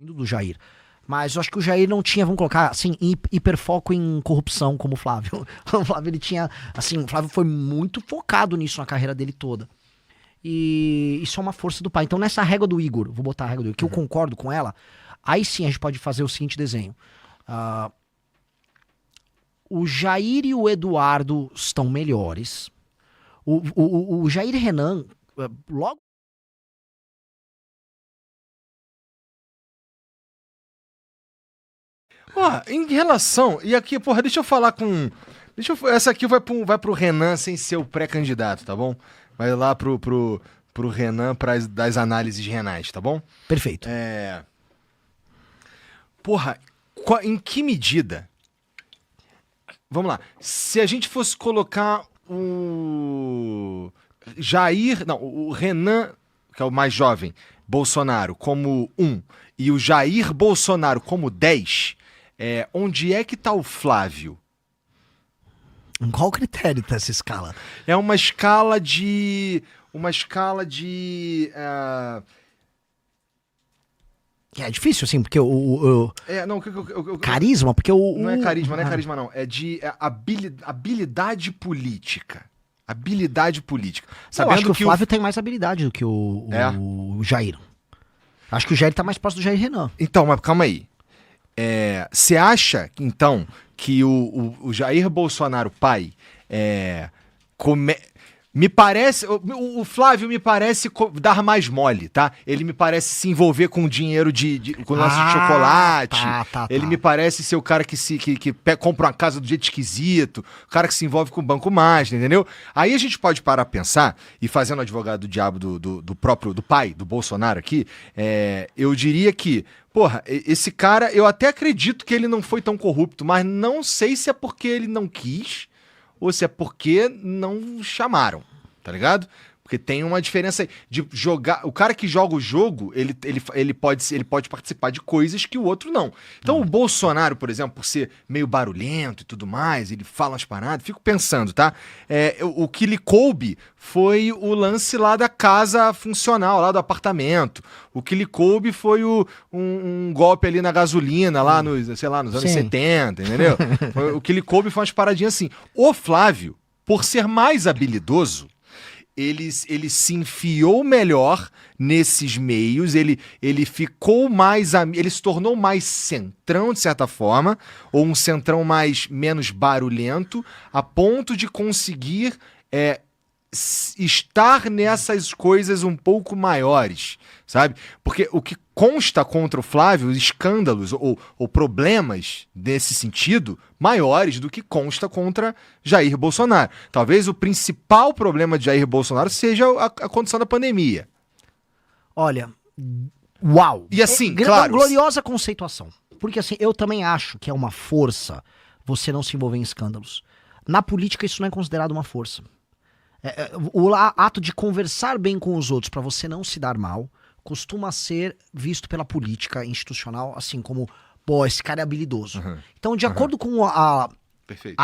do Jair. Mas eu acho que o Jair não tinha, vamos colocar, assim, hiperfoco em corrupção como o Flávio. O Flávio, ele tinha, assim, o Flávio foi muito focado nisso na carreira dele toda. E isso é uma força do pai. Então nessa régua do Igor, vou botar a régua do Igor, que eu concordo com ela, aí sim a gente pode fazer o seguinte desenho. O Jair e o Eduardo estão melhores. O Jair Renan, logo... Ó, em relação... E aqui, porra, deixa eu falar com... essa aqui vai pro Renan sem ser o pré-candidato, tá bom? Vai lá pro Renan das análises renais, tá bom? Perfeito. Porra, em que medida... Vamos lá. Se a gente fosse colocar o Jair... Não, o Renan, que é o mais jovem, Bolsonaro, como 1, e o Jair Bolsonaro como 10... onde é que tá o Flávio? Em qual critério tá essa escala? É uma escala de... É difícil, assim, porque carisma, porque Não é carisma, não. É de habilidade política. Habilidade política. Eu acho que o Flávio tem mais habilidade do que o Jair. Acho que o Jair tá mais próximo do Jair Renan. Então, mas calma aí. Você acha, então, que o Jair Bolsonaro pai me parece... O Flávio me parece dar mais mole, tá? Ele me parece se envolver com dinheiro com lance de chocolate. Ele me parece ser o cara que compra uma casa do jeito esquisito, o cara que se envolve com o Banco Master, entendeu? Aí a gente pode parar a pensar, e fazendo advogado do diabo do pai, do Bolsonaro aqui, eu diria que, porra, esse cara, eu até acredito que ele não foi tão corrupto, mas não sei se é porque ele não quis ou se é porque não chamaram, tá ligado? Porque tem uma diferença aí de jogar... O cara que joga o jogo, ele pode participar de coisas que o outro não. Então o Bolsonaro, por exemplo, por ser meio barulhento e tudo mais, ele fala umas paradas, fico pensando, tá? O que lhe coube foi o lance lá da casa funcional, lá do apartamento. O que lhe coube foi um golpe ali na gasolina, lá nos anos 70, entendeu? O que lhe coube foi umas paradinhas assim. O Flávio, por ser mais habilidoso, ele se enfiou melhor nesses meios, ele ficou mais... Ele se tornou mais centrão, de certa forma, ou um centrão menos barulhento, a ponto de conseguir estar nessas coisas um pouco maiores, sabe? Porque o que consta contra o Flávio, escândalos ou problemas nesse sentido, maiores do que consta contra Jair Bolsonaro. Talvez o principal problema de Jair Bolsonaro seja a condição da pandemia. Olha, uau! E assim, claro... Gloriosa conceituação. Porque assim, eu também acho que é uma força você não se envolver em escândalos. Na política isso não é considerado uma força. O ato de conversar bem com os outros para você não se dar mal costuma ser visto pela política institucional assim como, pô, esse cara é habilidoso. Então, de acordo com a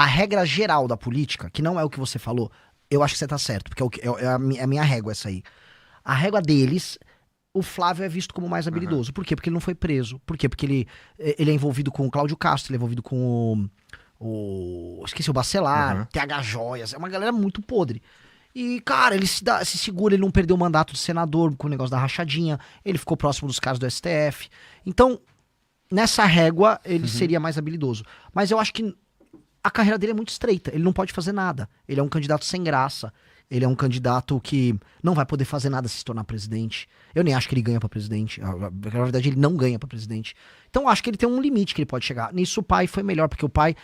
regra geral da política, que não é o que você falou, eu acho que você tá certo, porque é a minha régua essa aí. A régua deles, o Flávio é visto como mais habilidoso. Por quê? Porque ele não foi preso. Por quê? Porque ele é envolvido com o Cláudio Castro, ele é envolvido com esqueci, o Bacelar, TH Joias, é uma galera muito podre. E, cara, ele se segura, ele não perdeu o mandato de senador com o negócio da rachadinha, ele ficou próximo dos casos do STF. Então, nessa régua, ele seria mais habilidoso. Mas eu acho que a carreira dele é muito estreita, ele não pode fazer nada. Ele é um candidato sem graça, ele é um candidato que não vai poder fazer nada se se tornar presidente. Eu nem acho que ele ganha pra presidente, na verdade ele não ganha pra presidente. Então, acho que ele tem um limite que ele pode chegar. Nisso o pai foi melhor, porque o pai...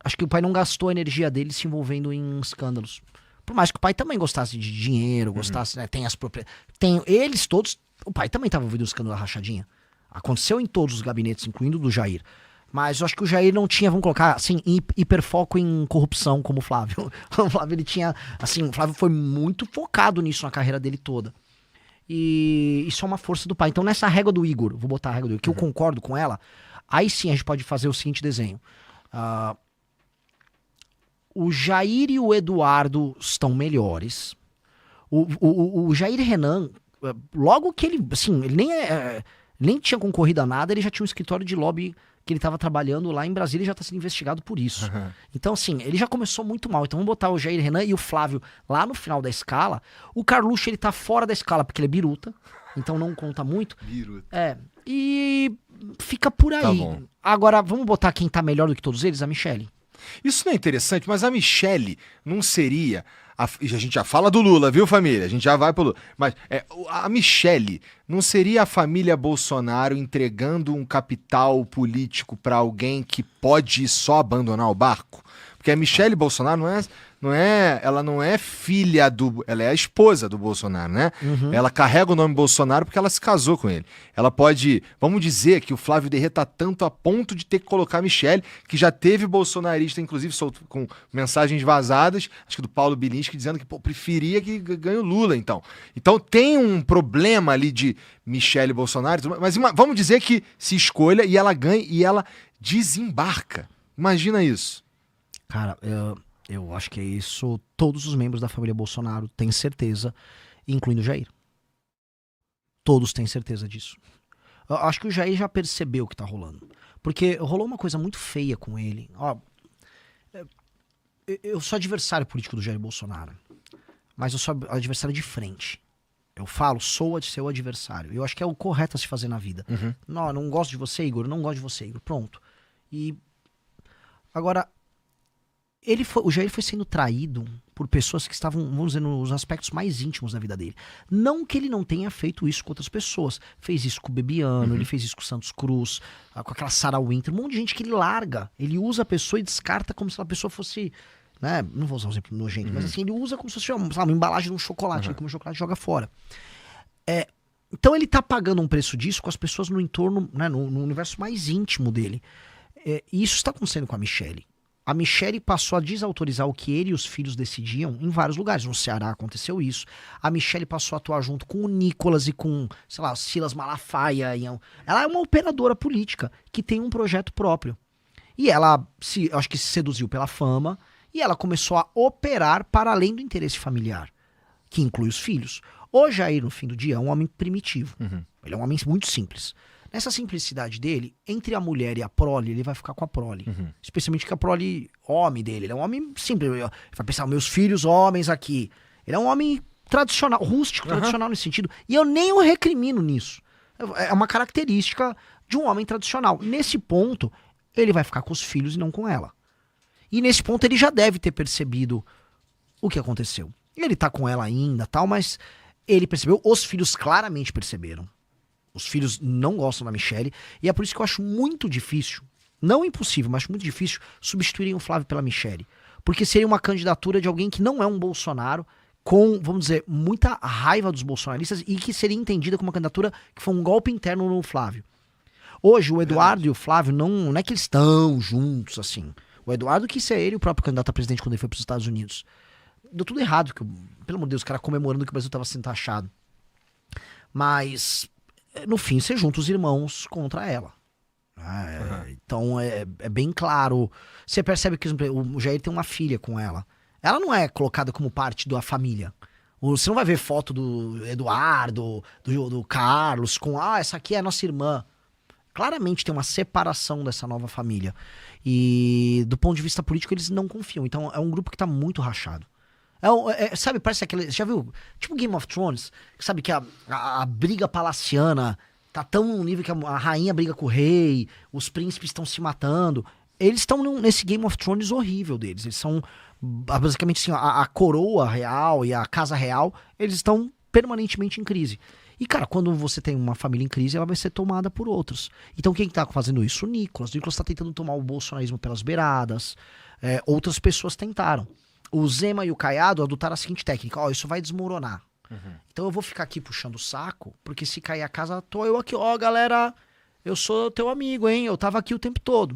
acho que o pai não gastou a energia dele se envolvendo em escândalos. Por mais que o pai também gostasse de dinheiro, gostasse, né, tem as propriedades. Eles todos, o pai também estava envolvido no escândalo da rachadinha. Aconteceu em todos os gabinetes, incluindo o do Jair. Mas eu acho que o Jair não tinha, vamos colocar, assim, hiperfoco em corrupção como o Flávio. O Flávio, ele tinha, assim, o Flávio foi muito focado nisso na carreira dele toda. E isso é uma força do pai. Então nessa régua do Igor, vou botar a régua do Igor, que eu concordo com ela, aí sim a gente pode fazer o seguinte desenho. O Jair e o Eduardo estão melhores. O Jair Renan, logo que ele, assim, ele Nem tinha concorrido a nada, ele já tinha um escritório de lobby que ele estava trabalhando lá em Brasília e já está sendo investigado por isso. Então, assim, ele já começou muito mal. Então, vamos botar o Jair Renan e o Flávio lá no final da escala. O Carluxo, ele tá fora da escala porque ele é biruta, então não conta muito. Biruta. E fica por aí. Tá bom. Agora, vamos botar quem tá melhor do que todos eles? A Michelle. Isso não é interessante, mas a Michelle não seria... A gente já fala do Lula, viu, família? A gente já vai pro Lula. Mas a Michelle não seria a família Bolsonaro entregando um capital político para alguém que pode só abandonar o barco? Porque a Michelle Bolsonaro ela não é filha ela é a esposa do Bolsonaro, né? Ela carrega o nome Bolsonaro porque ela se casou com ele. Ela pode, vamos dizer que o Flávio derreta tanto a ponto de ter que colocar a Michelle, que já teve bolsonarista, inclusive com mensagens vazadas, acho que do Paulo Bilinski, dizendo que preferia que ganhe o Lula, então. Então tem um problema ali de Michelle Bolsonaro, mas vamos dizer que se escolha e ela ganha e ela desembarca. Imagina isso. Cara, eu acho que é isso. Todos os membros da família Bolsonaro têm certeza, incluindo o Jair. Todos têm certeza disso. Eu acho que o Jair já percebeu o que tá rolando. Porque rolou uma coisa muito feia com ele. Ó, eu sou adversário político do Jair Bolsonaro. Mas eu sou adversário de frente. Eu falo, sou seu adversário. Eu acho que é o correto a se fazer na vida. Não gosto de você, Igor. Não gosto de você, Igor. Pronto. E agora... o Jair foi sendo traído por pessoas que estavam, vamos dizer, nos aspectos mais íntimos da vida dele. Não que ele não tenha feito isso com outras pessoas. Fez isso com o Bebiano, ele fez isso com o Santos Cruz, com aquela Sarah Winter, um monte de gente que ele larga. Ele usa a pessoa e descarta como se a pessoa fosse... Né? Não vou usar um exemplo nojento, mas assim, ele usa como se fosse uma embalagem de um chocolate. Ele come o chocolate e joga fora. Então ele tá pagando um preço disso com as pessoas no entorno, né, no universo mais íntimo dele. E isso está acontecendo com a Michelle. A Michelle passou a desautorizar o que ele e os filhos decidiam em vários lugares. No Ceará aconteceu isso. A Michelle passou a atuar junto com o Nicolas e com, sei lá, Silas Malafaia. Ela é uma operadora política que tem um projeto próprio. E ela, acho que se seduziu pela fama e ela começou a operar para além do interesse familiar, que inclui os filhos. O Jair, no fim do dia, é um homem primitivo. Ele é um homem muito simples. Nessa simplicidade dele, entre a mulher e a prole, ele vai ficar com a prole. Especialmente que a prole, homem dele. Ele é um homem simples. Ele vai pensar, meus filhos homens aqui. Ele é um homem tradicional, rústico, tradicional nesse sentido. E eu nem o recrimino nisso. É uma característica de um homem tradicional. Nesse ponto, ele vai ficar com os filhos e não com ela. E nesse ponto, ele já deve ter percebido o que aconteceu. Ele tá com ela ainda, tal, mas ele percebeu, os filhos claramente perceberam. Os filhos não gostam da Michelle, e é por isso que eu acho muito difícil, não impossível, mas muito difícil, substituírem o Flávio pela Michelle. Porque seria uma candidatura de alguém que não é um Bolsonaro, com, vamos dizer, muita raiva dos bolsonaristas, e que seria entendida como uma candidatura que foi um golpe interno no Flávio. Hoje, o Eduardo e o Flávio não é que eles estão juntos, assim. O Eduardo quis ser ele o próprio candidato a presidente quando ele foi para os Estados Unidos. Deu tudo errado, pelo amor de Deus, o cara comemorando que o Brasil estava sendo taxado. Mas... no fim, você junta os irmãos contra ela. Então, é bem claro. Você percebe que o Jair tem uma filha com ela. Ela não é colocada como parte da família. Você não vai ver foto do Eduardo, do Carlos, com, essa aqui é a nossa irmã. Claramente tem uma separação dessa nova família. E, do ponto de vista político, eles não confiam. Então, é um grupo que tá muito rachado. Sabe, parece aquele... Já viu? Tipo Game of Thrones. Sabe que a briga palaciana tá tão num nível que a rainha briga com o rei, os príncipes estão se matando. Eles estão nesse Game of Thrones horrível deles. Eles são, basicamente assim, a coroa real e a casa real, eles estão permanentemente em crise. E, cara, quando você tem uma família em crise, ela vai ser tomada por outros. Então, quem tá fazendo isso? O Nicolas. O Nicolas tá tentando tomar o bolsonarismo pelas beiradas. Outras pessoas tentaram. O Zema e o Caiado adotaram a seguinte técnica: isso vai desmoronar. Então eu vou ficar aqui puxando o saco, porque se cair a casa, tô eu aqui, galera, eu sou teu amigo, hein? Eu tava aqui o tempo todo.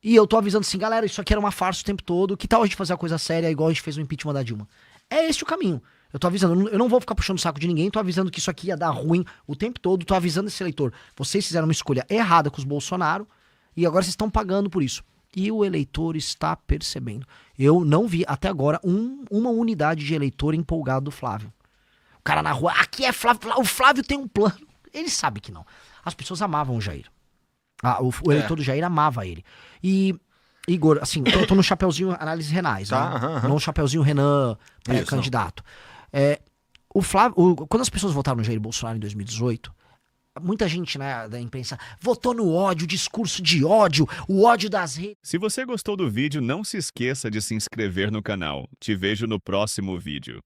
E eu tô avisando assim, galera, isso aqui era uma farsa o tempo todo, que tal a gente fazer a coisa séria igual a gente fez o impeachment da Dilma? É esse o caminho. Eu tô avisando, eu não vou ficar puxando o saco de ninguém, tô avisando que isso aqui ia dar ruim o tempo todo, tô avisando esse eleitor. Vocês fizeram uma escolha errada com os Bolsonaro, e agora vocês estão pagando por isso. E o eleitor está percebendo. Eu não vi até agora uma unidade de eleitor empolgado do Flávio. O cara na rua, aqui é Flávio, o Flávio tem um plano. Ele sabe que não. As pessoas amavam o Jair. O eleitor do Jair amava ele. E, Igor, assim, eu tô no chapeuzinho análises renais, né? No chapeuzinho Renan, pré-candidato. O Flávio, quando as pessoas votaram no Jair Bolsonaro em 2018, muita gente, né, da imprensa votou no ódio, discurso de ódio, o ódio das redes. Se você gostou do vídeo, não se esqueça de se inscrever no canal. Te vejo no próximo vídeo.